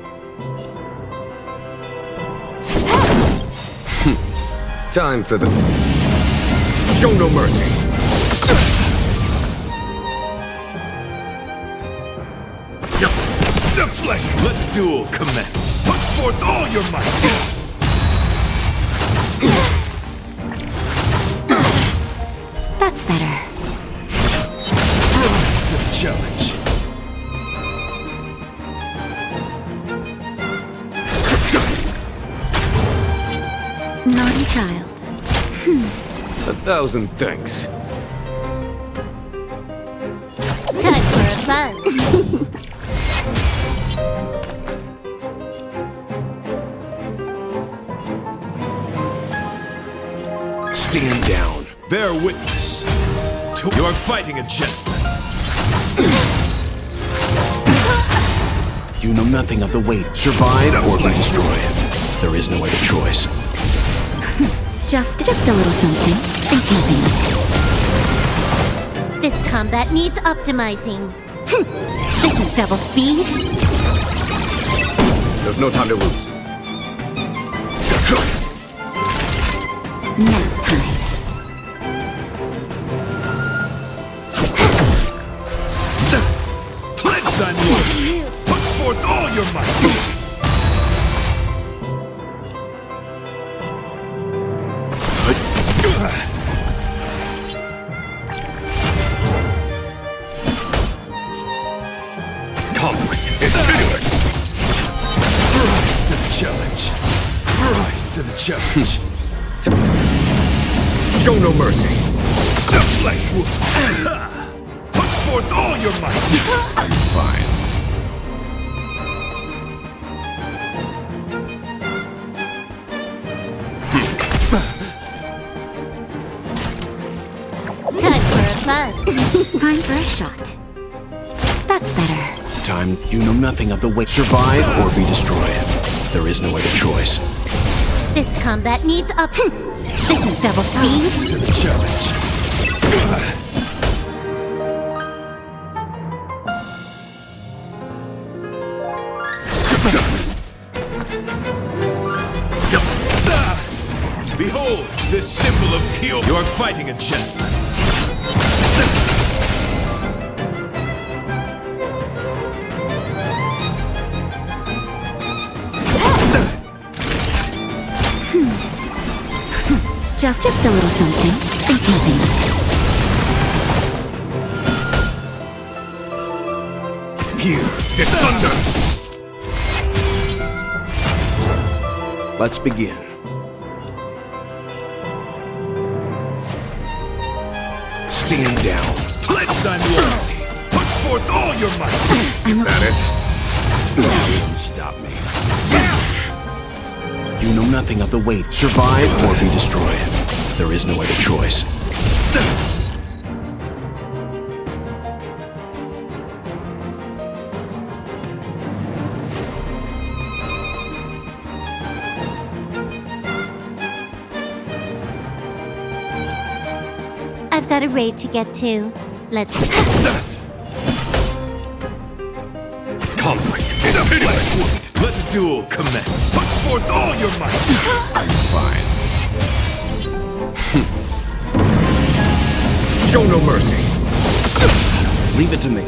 Speaker 3: Time for the... Show no mercy.
Speaker 9: The flesh!
Speaker 7: Let the duel commence.
Speaker 9: Put forth all your might!
Speaker 1: That's better.
Speaker 9: Rise to the challenge!
Speaker 1: Naughty child.
Speaker 3: 1,000 thanks.
Speaker 5: Time for a fun.
Speaker 3: Stand down.
Speaker 7: Bear witness. You are fighting a gentleman.
Speaker 8: You know nothing of the weight. Survive or be destroyed. There is no other choice.
Speaker 1: Just a little something. Think nothing of it.
Speaker 5: This combat needs optimizing. This is double speed.
Speaker 3: There's no time to lose.
Speaker 1: Nap time.
Speaker 9: Cleanse on you! Put forth all your might! Conflict is pitiless! Rise to the challenge! Rise to the challenge!
Speaker 3: Show no mercy.
Speaker 9: The flesh wound! Put forth all your might!
Speaker 3: I'm fine.
Speaker 5: Time for a fun.
Speaker 1: Time for a shot. That's better.
Speaker 8: Time, you know nothing of the weight. Survive or be destroyed. There is no other choice.
Speaker 5: This combat needs up. This is double speed.
Speaker 9: To the challenge!
Speaker 7: Behold, this symbol of pure... You are fighting a gentleman.
Speaker 1: Just a little something. Think nothing of it.
Speaker 9: Here is thunder!
Speaker 8: Let's begin.
Speaker 3: Stand down.
Speaker 9: Pledge thy loyalty! Put forth all your might!
Speaker 3: Is that it? You won't stop me.
Speaker 8: You know nothing of the weight. Survive or be destroyed. There is no other choice.
Speaker 5: I've got a raid to get to. Let's.
Speaker 9: Conflict is pitiless!
Speaker 7: Let the duel commence.
Speaker 9: Put forth all your might!
Speaker 3: I'm fine. Show no mercy.
Speaker 8: Leave it to me.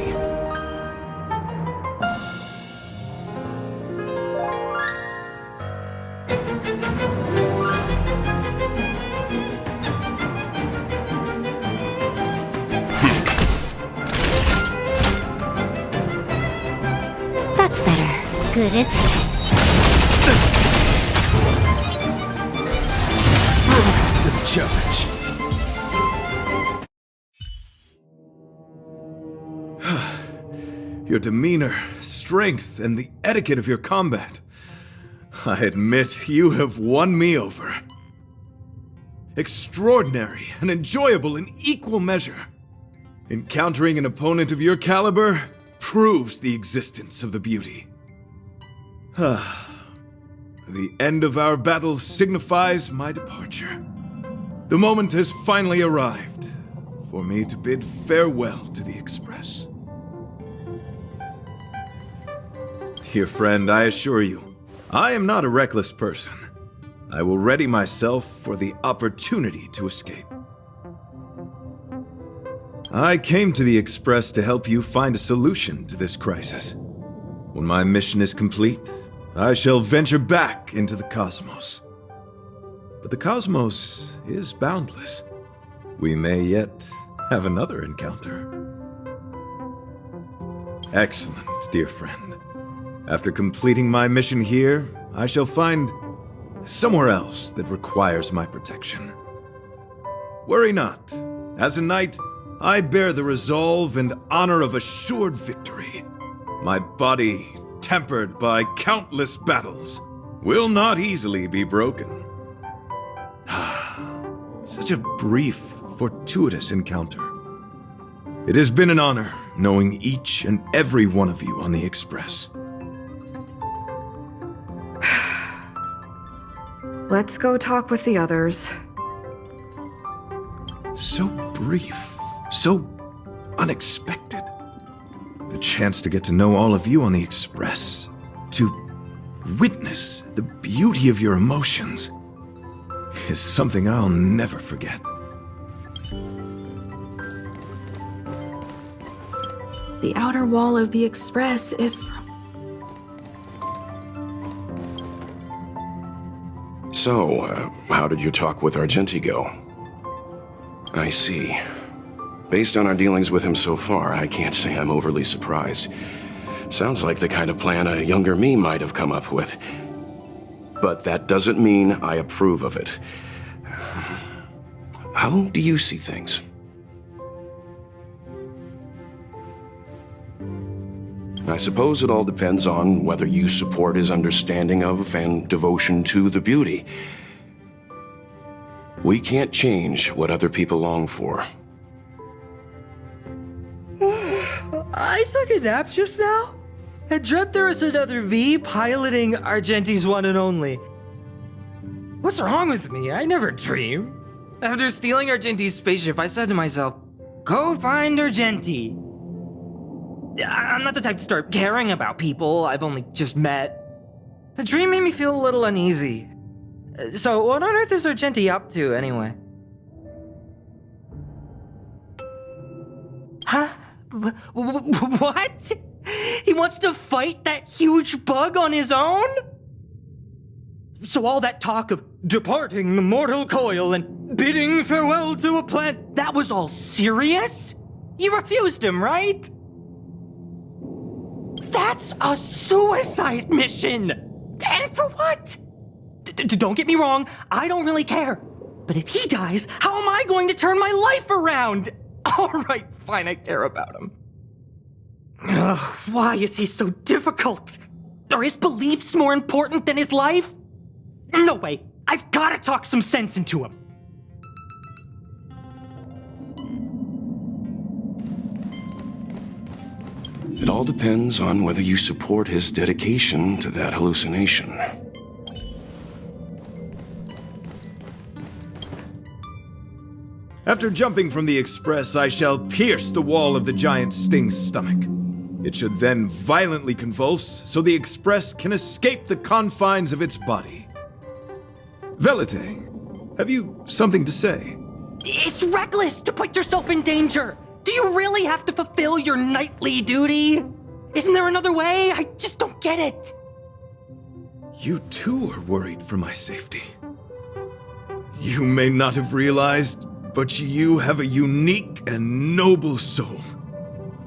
Speaker 1: That's better.
Speaker 5: Good as.
Speaker 9: Rise to the challenge!
Speaker 7: Your demeanor, strength, and the etiquette of your combat. I admit you have won me over. Extraordinary and enjoyable in equal measure. Encountering an opponent of your caliber proves the existence of the beauty. the end of our battle signifies my departure. The moment has finally arrived for me to bid farewell to the Express. Dear friend, I assure you, I am not a reckless person. I will ready myself for the opportunity to escape. I came to the Express to help you find a solution to this crisis. When my mission is complete, I shall venture back into the cosmos. But the cosmos is boundless. We may yet have another encounter. Excellent, dear friend. After completing my mission here, I shall find somewhere else that requires my protection. Worry not. As a knight, I bear the resolve and honor of assured victory. My body, tempered by countless battles, will not easily be broken. Such a brief, fortuitous encounter. It has been an honor knowing each and every one of you on the Express.
Speaker 12: Let's go talk with the others.
Speaker 7: So brief, so unexpected. The chance to get to know all of you on the Express, to witness the beauty of your emotions, is something I'll never forget.
Speaker 4: The outer wall of the Express is...
Speaker 3: So, how did your talk with Argenti go? I see. Based on our dealings with him so far, I can't say I'm overly surprised. Sounds like the kind of plan a younger me might have come up with. But that doesn't mean I approve of it. How do you see things? I suppose it all depends on whether you support his understanding of and devotion to the beauty. We can't change what other people long for.
Speaker 10: I took a nap just now. I dreamt there was another me piloting Argenti's one and only. What's wrong with me? I never dream. After stealing Argenti's spaceship, I said to myself, go find Argenti. I'm not the type to start caring about people I've only just met. The dream made me feel a little uneasy. So what on earth is Argenti up to, anyway? Huh? What? He wants to fight that huge bug on his own? So all that talk of departing the mortal coil and bidding farewell to a planet, that was all serious? You refused him, right? That's a suicide mission! And for what? Don't get me wrong, I don't really care. But if he dies, how am I going to turn my life around? Alright, fine, I care about him. Ugh, why is he so difficult? Are his beliefs more important than his life? No way, I've gotta talk some sense into him.
Speaker 3: It all depends on whether you support his dedication to that hallucination.
Speaker 7: After jumping from the Express, I shall pierce the wall of the giant Sting's stomach. It should then violently convulse, so the Express can escape the confines of its body. Velite, have you something to say?
Speaker 10: It's reckless to put yourself in danger! Do you really have to fulfill your knightly duty? Isn't there another way? I just don't get it.
Speaker 7: You too are worried for my safety. You may not have realized, but you have a unique and noble soul.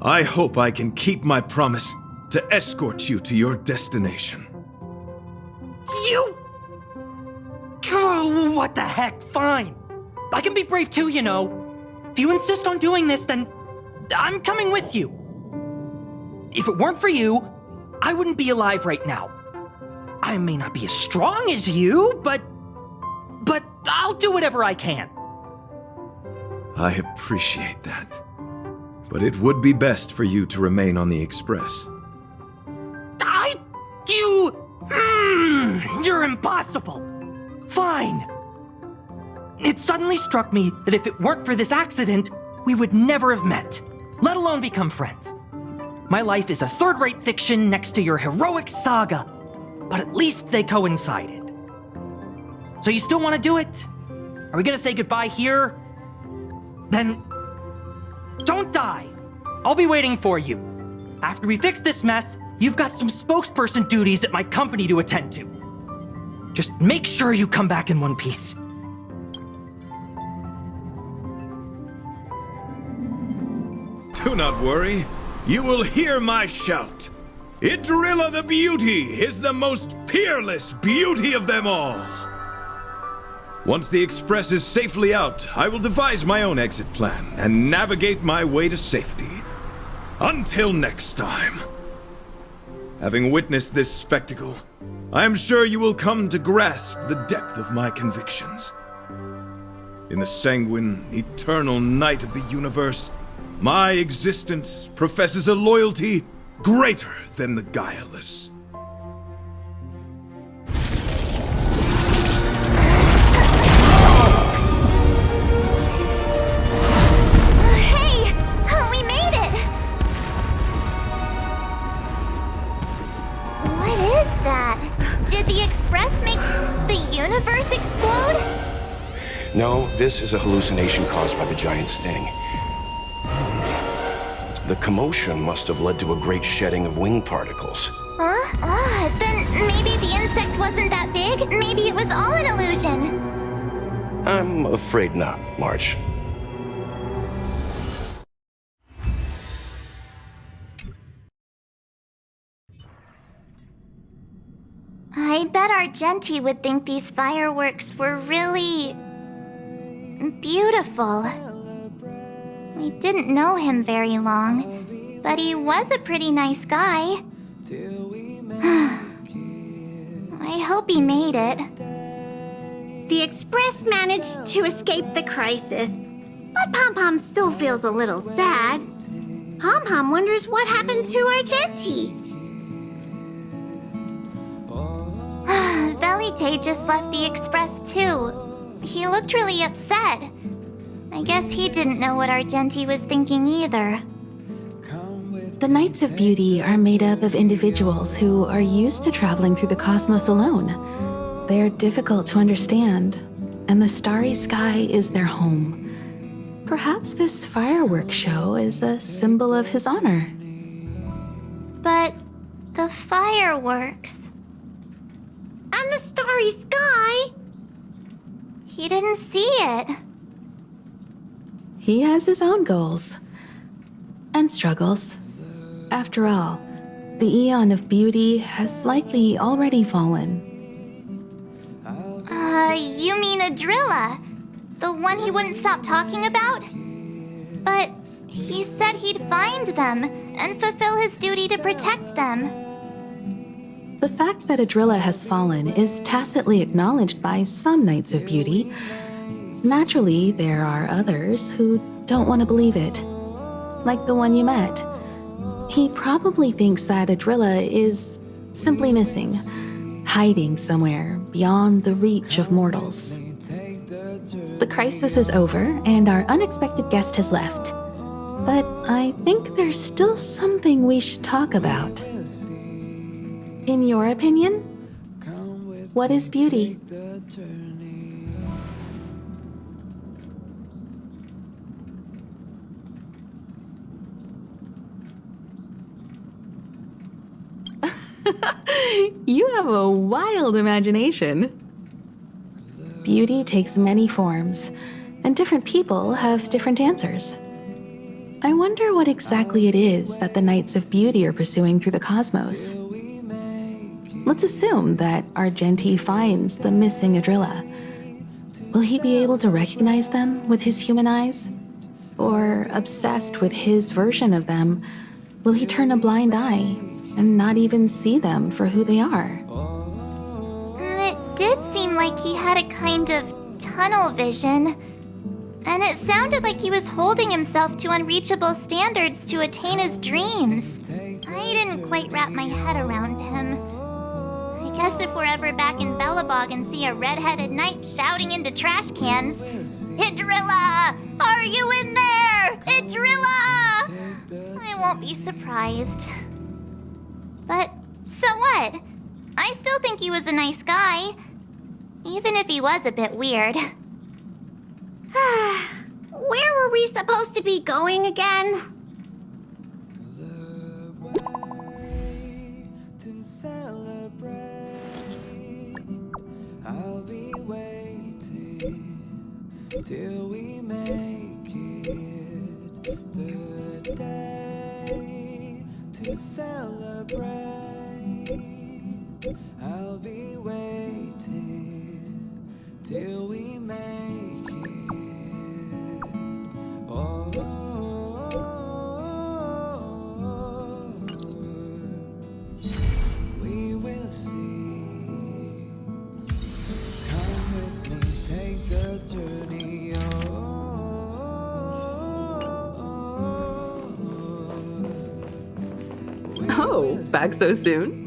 Speaker 7: I hope I can keep my promise to escort you to your destination.
Speaker 10: You... Oh, what the heck? Fine. I can be brave too, you know. If you insist on doing this, then I'm coming with you. If it weren't for you, I wouldn't be alive right now. I may not be as strong as you, but I'll do whatever I can.
Speaker 7: I appreciate that. But it would be best for you to remain on the Express.
Speaker 10: You're impossible! Fine! It suddenly struck me that if it weren't for this accident, we would never have met, let alone become friends. My life is a third-rate fiction next to your heroic saga, but at least they coincided. So you still want to do it? Are we gonna say goodbye here? Then don't die. I'll be waiting for you. After we fix this mess, you've got some spokesperson duties at my company to attend to. Just make sure you come back in one piece.
Speaker 7: Do not worry. You will hear my shout. Idrilla the Beauty is the most peerless beauty of them all. Once the Express is safely out, I will devise my own exit plan and navigate my way to safety. Until next time. Having witnessed this spectacle, I am sure you will come to grasp the depth of my convictions. In the sanguine, eternal night of the universe, my existence professes a loyalty greater than the guileless.
Speaker 5: Hey! We made it! What is that? Did the Express make the universe explode?
Speaker 3: No, this is a hallucination caused by the giant sting. The commotion must have led to a great shedding of wing particles.
Speaker 5: Huh? Then maybe the insect wasn't that big? Maybe it was all an illusion?
Speaker 3: I'm afraid not, March.
Speaker 5: I bet Argenti would think these fireworks were really beautiful. We didn't know him very long, but he was a pretty nice guy. I hope he made it.
Speaker 6: The Express managed to escape the crisis, but Pom-Pom still feels a little sad. Pom-Pom wonders what happened to Argenti.
Speaker 5: Velite just left the Express too. He looked really upset. I guess he didn't know what Argenti was thinking either.
Speaker 4: The Knights of Beauty are made up of individuals who are used to traveling through the cosmos alone. They are difficult to understand, and the starry sky is their home. Perhaps this fireworks show is a symbol of his honor.
Speaker 5: But the fireworks...
Speaker 6: And the starry sky!
Speaker 5: He didn't see it.
Speaker 4: He has his own goals and struggles. After all, the Eon of Beauty has likely already fallen.
Speaker 5: You mean Adrilla? The one he wouldn't stop talking about? But he said he'd find them and fulfill his duty to protect them.
Speaker 4: The fact that Adrilla has fallen is tacitly acknowledged by some Knights of Beauty. Naturally, there are others who don't want to believe it. Like the one you met. He probably thinks that Adrilla is simply missing, hiding somewhere beyond the reach of mortals. The crisis is over, and our unexpected guest has left. But I think there's still something we should talk about. In your opinion, what is beauty? You have a wild imagination. Beauty takes many forms, and different people have different answers. I wonder what exactly it is that the Knights of Beauty are pursuing through the cosmos. Let's assume that Argenti finds the missing Adrilla. Will he be able to recognize them with his human eyes? Or, obsessed with his version of them, will he turn a blind eye and not even see them for who they are?
Speaker 5: It did seem like he had a kind of tunnel vision. And it sounded like he was holding himself to unreachable standards to attain his dreams. I didn't quite wrap my head around him. I Guess if we're ever back in Bellabog and see a red-headed knight shouting into trash cans, Idrilla! Are you in there? Idrilla! I won't be surprised. But so what? I still think he was a nice guy. Even if he was a bit weird.
Speaker 6: Where were we supposed to be going again?
Speaker 13: I'll be waiting till we make it the day to celebrate. I'll be waiting till we make it. Oh, we will see. Come with me, take the journey.
Speaker 12: Oh, back so soon?